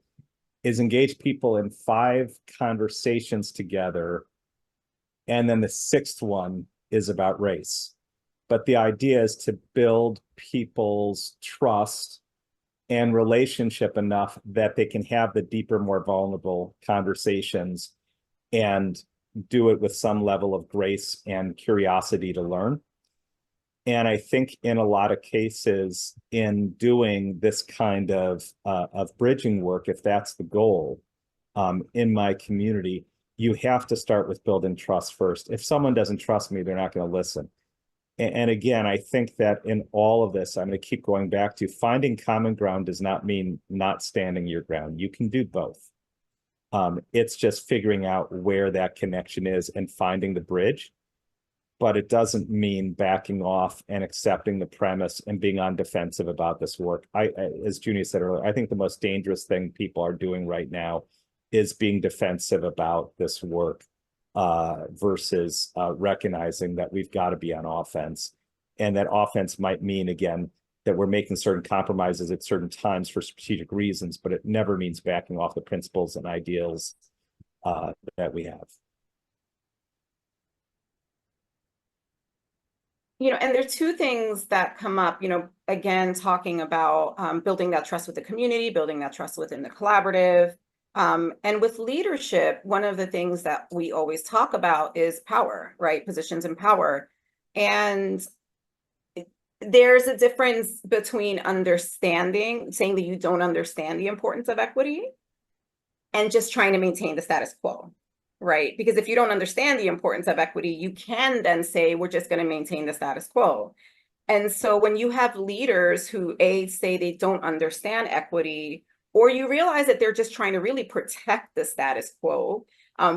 is engage people in 5 conversations together, and then the 6th one is about race. But the idea is to build people's trust and relationship enough that they can have the deeper, more vulnerable conversations and do it with some level of grace and curiosity to learn. And I think in a lot of cases, in doing this kind of bridging work, if that's the goal in my community, you have to start with building trust first. If someone doesn't trust me, they're not going to listen. And again, I think that in all of this, I'm going to keep going back to finding common ground does not mean not standing your ground. You can do both. It's just figuring out where that connection is and finding the bridge. but it doesn't mean backing off and accepting the premise and being on defensive about this work. As Junious said earlier, I think the most dangerous thing people are doing right now is being defensive about this work versus recognizing that we've got to be on offense, and that offense might mean, again, that we're making certain compromises at certain times for strategic reasons, but it never means backing off the principles and ideals that we have. And there are two things that come up, again, talking about building that trust with the community, building that trust within the collaborative. And with leadership, one of the things that we always talk about is power, right? Positions in power. And there's a difference between saying that you don't understand the importance of equity and just trying to maintain the status quo, right? Because if you don't understand the importance of equity, you can then say, we're just going to maintain the status quo. And so when you have leaders who say they don't understand equity, or you realize that they're just trying to really protect the status quo.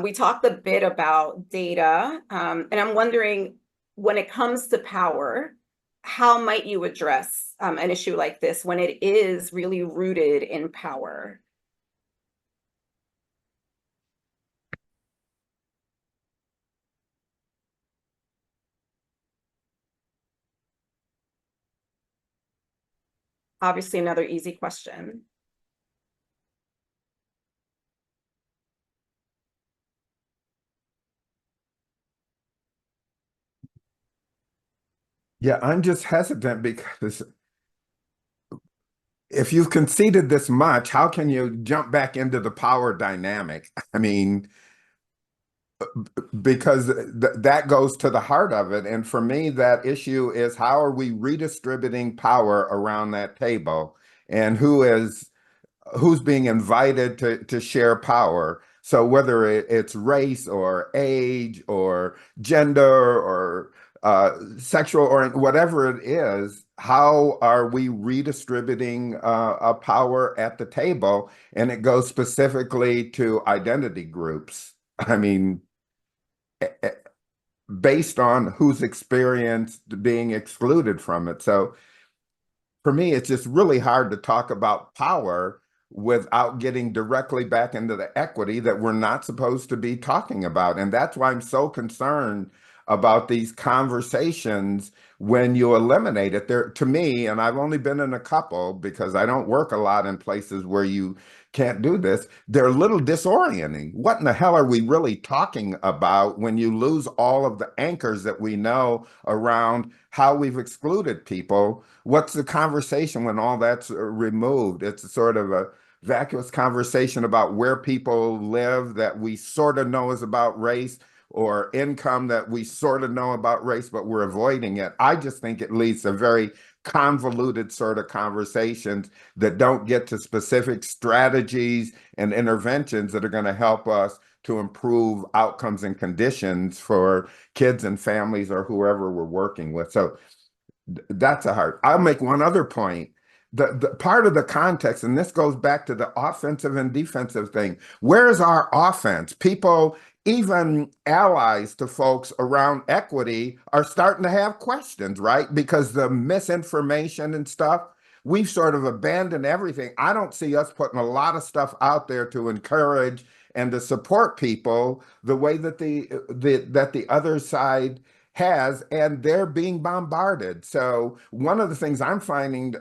We talked a bit about data, and I'm wondering, when it comes to power, how might you address an issue like this when it is really rooted in power? Obviously, another easy question. Yeah, I'm just hesitant because if you've conceded this much, how can you jump back into the power dynamic? I mean, because that goes to the heart of it. And for me, that issue is, how are we redistributing power around that table, and who's being invited to share power? So whether it's race or age or gender or sexual or whatever it is, how are we redistributing power at the table? And it goes specifically to identity groups. I mean, based on who's experienced being excluded from it. So for me, it's just really hard to talk about power without getting directly back into the equity that we're not supposed to be talking about. And that's why I'm so concerned about these conversations when you eliminate it. There, to me, and I've only been in a couple because I don't work a lot in places where you can't do this, they're a little disorienting. What in the hell are we really talking about when you lose all of the anchors that we know around how we've excluded people? What's the conversation when all that's removed? It's sort of a vacuous conversation about where people live that we sort of know is about race, or income that we sort of know about race, but we're avoiding it. I just think it leads to very convoluted sort of conversations that don't get to specific strategies and interventions that are going to help us to improve outcomes and conditions for kids and families or whoever we're working with. So that's a hard. I'll make one other point. The part of the context, and this goes back to the offensive and defensive thing. Where's our offense? People, even allies to folks around equity, are starting to have questions, right? Because the misinformation and stuff, we've sort of abandoned everything. I don't see us putting a lot of stuff out there to encourage and to support people the way that the other side has, and they're being bombarded. So one of the things I'm finding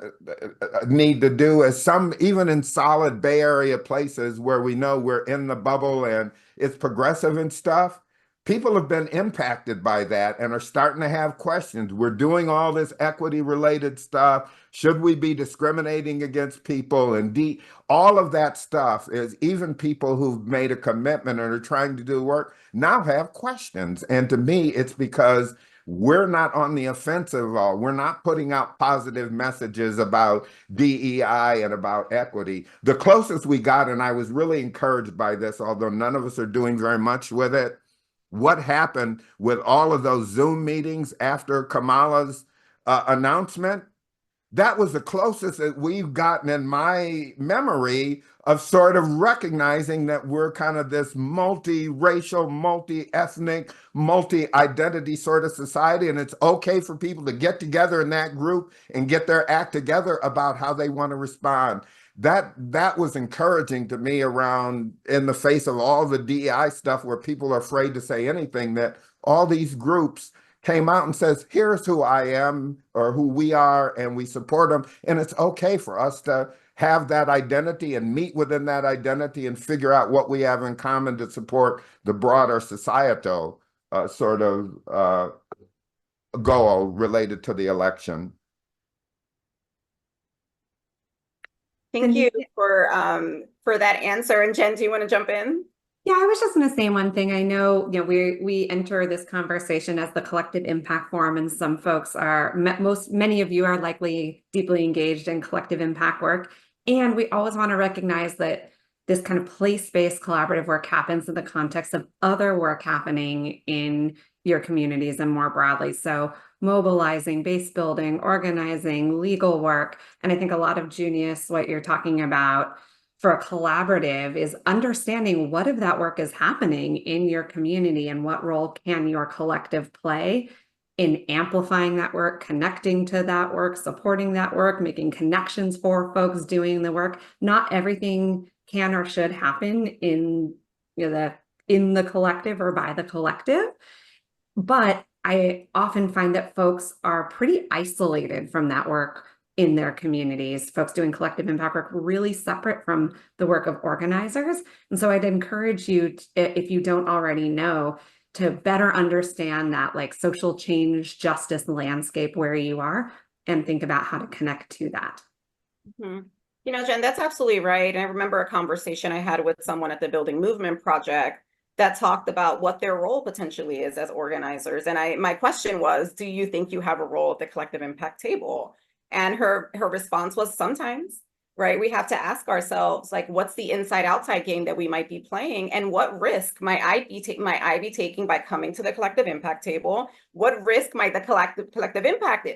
need to do is even in solid Bay Area places where we know we're in the bubble and it's progressive and stuff, people have been impacted by that and are starting to have questions. We're doing all this equity related stuff. Should we be discriminating against people? And all of that stuff is, even people who've made a commitment and are trying to do work now have questions. And to me, it's because we're not on the offensive at all. We're not putting out positive messages about DEI and about equity. The closest we got, and I was really encouraged by this, although none of us are doing very much with it, what happened with all of those Zoom meetings after Kamala's announcement? that was the closest that we've gotten in my memory of sort of recognizing that we're kind of this multi-racial, multi-ethnic, multi-identity sort of society. And it's okay for people to get together in that group and get their act together about how they want to respond. That was encouraging to me around in the face of all the DEI stuff where people are afraid to say anything, that all these groups came out and says, here's who I am or who we are, and we support them. And it's okay for us to have that identity and meet within that identity and figure out what we have in common to support the broader societal sort of goal related to the election. Thank you for that answer. And Jen, do you want to jump in? Yeah, I was just going to say one thing. I know, we enter this conversation as the Collective Impact Forum, and some folks are, many of you are likely deeply engaged in collective impact work. And we always want to recognize that this kind of place-based collaborative work happens in the context of other work happening in your communities and more broadly. So mobilizing, base building, organizing, legal work. And I think a lot of Junious, what you're talking about for a collaborative is understanding what of that work is happening in your community and what role can your collective play in amplifying that work, connecting to that work, supporting that work, making connections for folks doing the work. Not everything can or should happen in the collective or by the collective. But I often find that folks are pretty isolated from that work in their communities. Folks doing collective impact work really separate from the work of organizers. And so I'd encourage you, if you don't already know, to better understand that like social change, justice landscape where you are, and think about how to connect to that. Mm-hmm. Jen, that's absolutely right. And I remember a conversation I had with someone at the Building Movement Project that talked about what their role potentially is as organizers. And my question was, do you think you have a role at the collective impact table? And her response was sometimes, right? We have to ask ourselves, like, what's the inside-outside game that we might be playing, and what risk might I be taking by coming to the collective impact table? What risk might the collective impact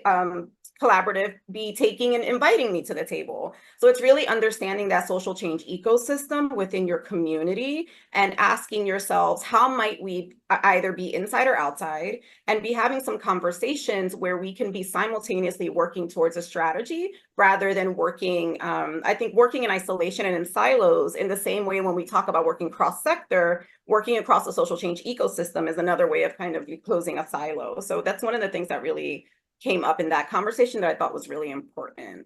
collaborative be taking and inviting me to the table? So it's really understanding that social change ecosystem within your community and asking yourselves, how might we either be inside or outside, and be having some conversations where we can be simultaneously working towards a strategy rather than working, I think working in isolation and in silos. In the same way, when we talk about working cross-sector, working across the social change ecosystem is another way of kind of closing a silo. So that's one of the things that really came up in that conversation that I thought was really important.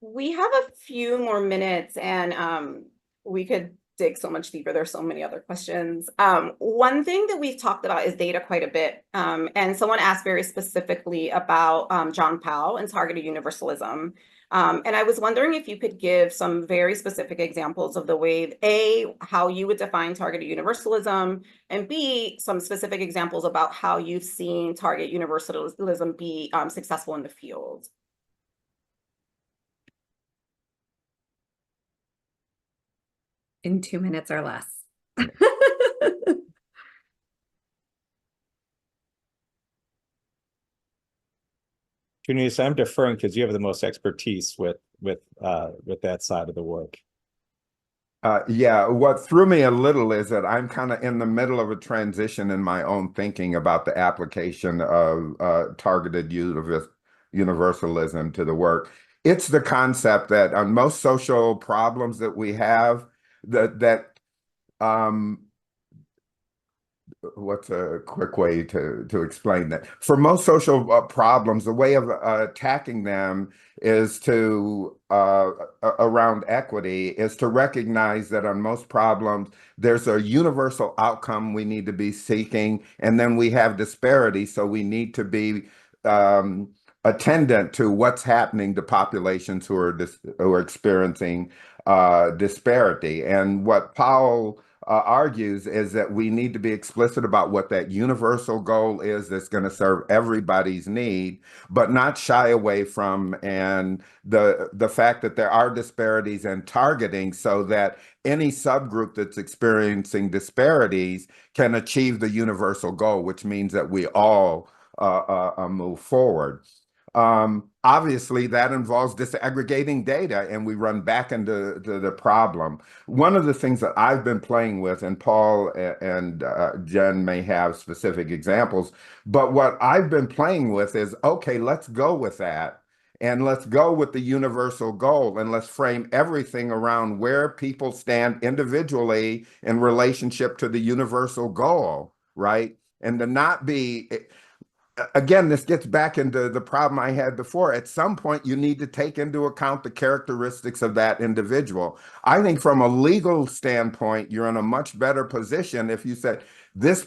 We have a few more minutes, and we could dig so much deeper. There's so many other questions. One thing that we've talked about is data quite a bit. And someone asked very specifically about John Powell and targeted universalism. And I was wondering if you could give some very specific examples of the way, A, how you would define targeted universalism, and B, some specific examples about how you've seen target universalism be successful in the field. In 2 minutes or less. Junious, I'm deferring because you have the most expertise with that side of the work. Yeah, what threw me a little is that I'm kind of in the middle of a transition in my own thinking about the application of targeted universalism to the work. It's the concept that on most social problems that we have, what's a quick way to explain that? For most social problems, the way of attacking them is to, around equity, is to recognize that on most problems, there's a universal outcome we need to be seeking, and then we have disparity, so we need to be attendant to what's happening to populations who are experiencing disparity. And what Powell argues is that we need to be explicit about what that universal goal is that's going to serve everybody's need, but not shy away from the fact that there are disparities and targeting so that any subgroup that's experiencing disparities can achieve the universal goal, which means that we all move forward. Obviously, that involves disaggregating data, and we run back into the problem. One of the things that I've been playing with, and Paul and Jen may have specific examples, but what I've been playing with is, okay, let's go with that. And let's go with the universal goal, and let's frame everything around where people stand individually in relationship to the universal goal, right? And to not be, again, this gets back into the problem I had before. At some point, you need to take into account the characteristics of that individual. I think from a legal standpoint, you're in a much better position if you said,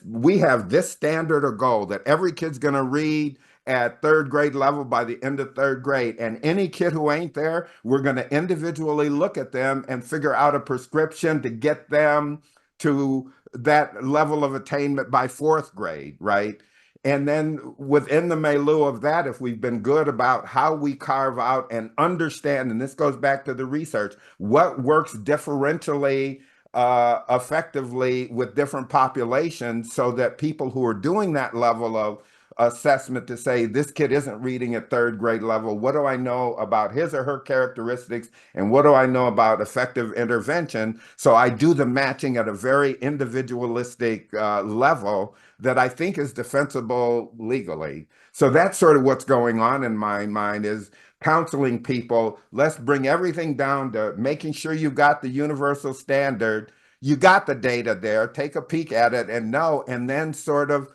we have this standard or goal that every kid's going to read at third grade level by the end of third grade. And any kid who ain't there, we're going to individually look at them and figure out a prescription to get them to that level of attainment by fourth grade, right? And then within the milieu of that, if we've been good about how we carve out and understand, and this goes back to the research, what works differentially, effectively with different populations, so that people who are doing that level of assessment to say, this kid isn't reading at third grade level, what do I know about his or her characteristics, and what do I know about effective intervention? So I do the matching at a very individualistic level that I think is defensible legally. So that's sort of what's going on in my mind, is counseling people. Let's bring everything down to making sure you got the universal standard, you got the data there, take a peek at it and know, and then sort of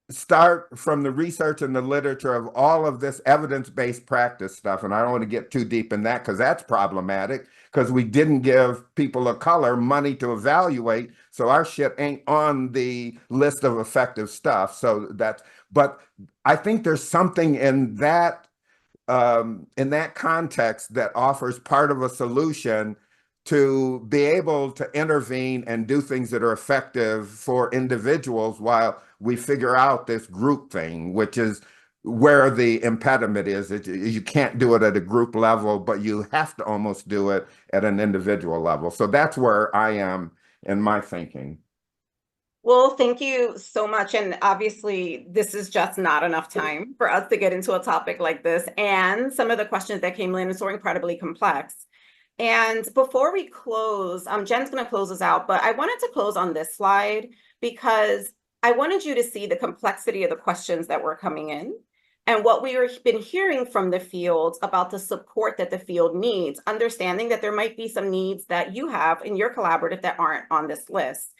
start from the research and the literature of all of this evidence-based practice stuff. And I don't want to get too deep in that because that's problematic, because we didn't give people of color money to evaluate. So our shit ain't on the list of effective stuff. So that's, but I think there's something in that context that offers part of a solution to be able to intervene and do things that are effective for individuals while we figure out this group thing, which is where the impediment is. You can't do it at a group level, but you have to almost do it at an individual level. So that's where I am in my thinking. Well, thank you so much. And obviously, this is just not enough time for us to get into a topic like this. And some of the questions that came in are so incredibly complex. And before we close, Jen's going to close us out, but I wanted to close on this slide because I wanted you to see the complexity of the questions that were coming in and what we've been hearing from the field about the support that the field needs, understanding that there might be some needs that you have in your collaborative that aren't on this list.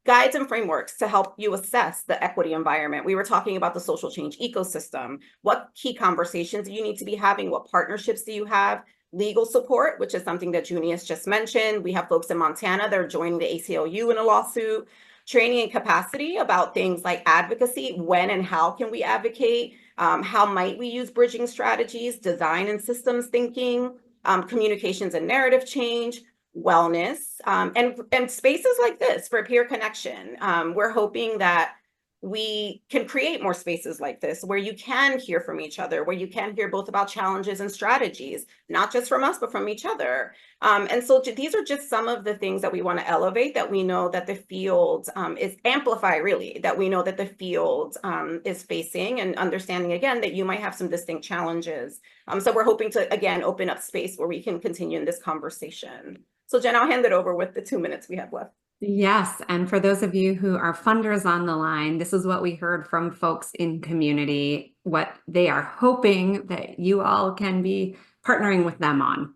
Guides and frameworks to help you assess the equity environment. We were talking about the social change ecosystem. What key conversations do you need to be having? What partnerships do you have? Legal support, which is something that Junious just mentioned. We have folks in Montana that are joining the ACLU in a lawsuit. Training and capacity about things like advocacy. When and how can we advocate? How might we use bridging strategies, design and systems thinking, communications and narrative change, wellness, and spaces like this for peer connection. We're hoping that we can create more spaces like this where you can hear from each other, where you can hear both about challenges and strategies, not just from us, but from each other. And so these are just some of the things that we want to elevate, that we know that the field is amplify, really, that we know that the field is facing, and understanding, again, that you might have some distinct challenges. So we're hoping to, again, open up space where we can continue in this conversation. So Jen, I'll hand it over with the 2 minutes we have left. Yes, and for those of you who are funders on the line, this is what we heard from folks in community, what they are hoping that you all can be partnering with them on.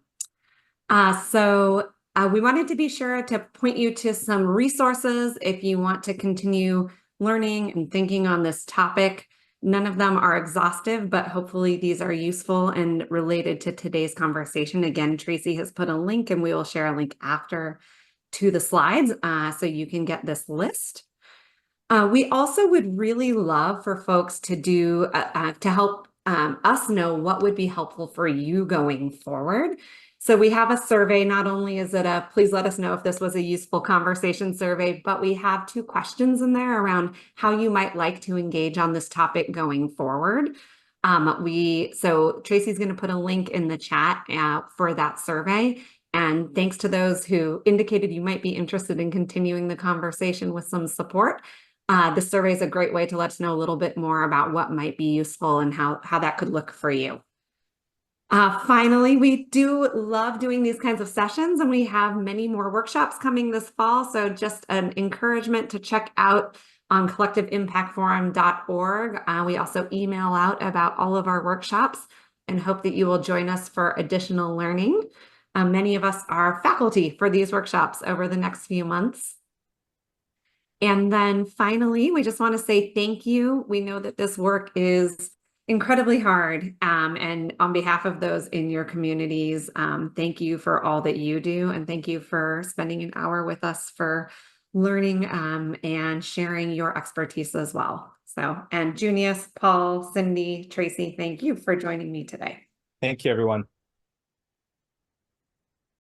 So we wanted to be sure to point you to some resources if you want to continue learning and thinking on this topic. None of them are exhaustive, but hopefully these are useful and related to today's conversation. Again, Tracy has put a link, and we will share a link after to the slides so you can get this list. We also would really love for folks to do to help us know what would be helpful for you going forward. So we have a survey. Not only is it a please let us know if this was a useful conversation survey, but we have 2 questions in there around how you might like to engage on this topic going forward. So Tracy's going to put a link in the chat for that survey. And thanks to those who indicated you might be interested in continuing the conversation with some support. The survey is a great way to let us know a little bit more about what might be useful and how that could look for you. Finally, we do love doing these kinds of sessions, and we have many more workshops coming this fall. So just an encouragement to check out on collectiveimpactforum.org. We also email out about all of our workshops and hope that you will join us for additional learning. Many of us are faculty for these workshops over the next few months. And then finally, we just want to say thank you. We know that this work is incredibly hard. And on behalf of those in your communities, thank you for all that you do. And thank you for spending an hour with us for learning and sharing your expertise as well. So, and Junious, Paul, Cindy, Tracy, thank you for joining me today. Thank you, everyone.